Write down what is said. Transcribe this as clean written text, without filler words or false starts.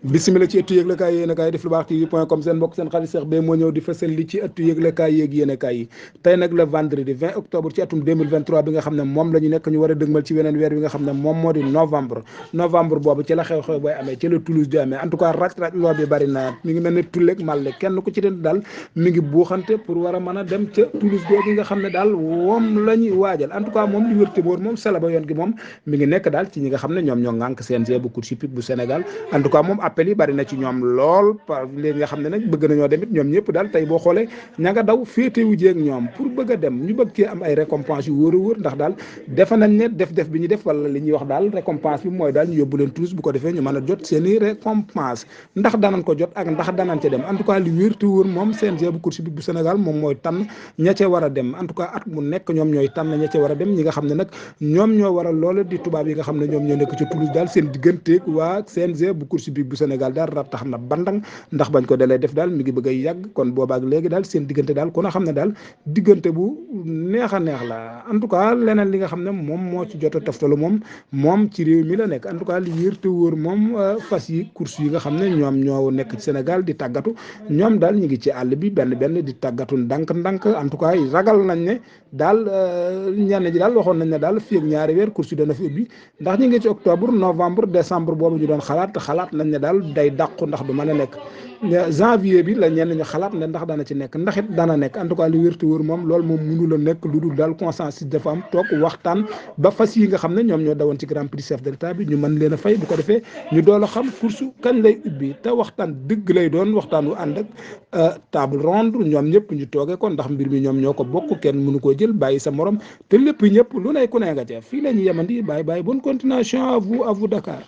bisimila ci ëttu yëglekaay yéenekaay def lu baax tv.com seen mbokk seen xarit Cheikh Beye moo ñëw di fësal li ci ëttu yëglekaay yéeg yéenekaay yi tey nag le vendredi 20 octobre ci atum 2023 bi nga xam ne moom la ñu nekk ñu war a dëgmal ci weneen weer wi nga xam ne moom moo di novembre boobu ci la xew-xew booy amee ci la Toulouse di amee en tout cas raj-raj loo bi bari na mi ngi mel ne tulleeg màlle kenn ku ci den daal mi ngi buuxante pour war a mën a dem ca Toulouse googu nga xam ne daal moom la ñuy waajal en tout cas moom li wër te wóor moom sala ba yoon gi moom mi ngi nekk daal ci ñi nga xam ne ñoom ñoo ŋànk CNG bu course hippique bu Sénégal en tout cas moom appel yi bari na ci ñoom lool par léegi nga xam ne nag bëgg nañoo dem it ñoom ñëpp daal tey boo xoolee ña nga daw féetewu jéeg ñoom pour bëgg a dem ñu bëgg cee am ay récompense yu wóor a wóor ndax daal defe nañ ne def bi ñu def wala li ñuy wax daal récompense bi mooy daal ñu yóbbu leen tous bu ko defee ñu mën a jot seen i récompense ndax danañ ko jot ak ndax danañ ca dem en tout cas li wér te wóor moom CNG bu course bi bu Sénégal moom mooy tànn ña ca war a dem en tout cas at mu nekk ñoom ñooy tànn ña ca war a dem ñi nga xam ne nag ñoom ñoo war a loola di tubaab yi nga xam ne ñoom ñoo nekk ci Toulouse daal seen digganteeg waa CNG bu course bi bu Sénégal daal rattax na bandang ndax bañ ko dalee def daal mi ngi bëgg a yàgg kon boobaak léegi daal seen diggante daal ku na xam ne daal diggante bu neex a neex la en tout cas leneen li nga xam ne moom moo ci jot a toftalu moom ci réew mi la nekk en tout cas li wér te wóor moom fas yi course yi nga xam ne ñoom ñoo nekk ci Sénégal di tàggatu ñoom daal ñu ngi ci àll bi benn di tàggatu ndànk en tout cas ragal nañ ne daal ñenn ji daal waxoon nañ ne daal fii ak ñaari weer course yi dana fi ubbi ndax ñu ngi ci octobre novembre décembre boobu ñu doon xalaat nañ ne daal day dàqu ndax du mën a nekk janvier bi la ñenn ñu xalaat ne ndax dana ci nekk ndax it dana nekk en tout cas li wér te wóor moom loolu moom mënu la nekk lu dul daal consensus dafa am toog waxtaan ba fas yi nga xam ne ñoom ñoo dawoon ci grand prix chef de l'état bi ñu mën leen a fay bu ko defee ñu dool a xam course kañ lay ubbi te waxtaan dëgg lay doon waxtaan wu ànd ak table ronde ñoom ñëpp ñu toogee ko ndax mbir mi ñoom ñoo ko bokk kenn mënu koo jël bàyyi sa morom te lépp ñëpp lu ne ku ne nga ca fii la ñu yemandi bàyyi bonne continuation à vous Dakar.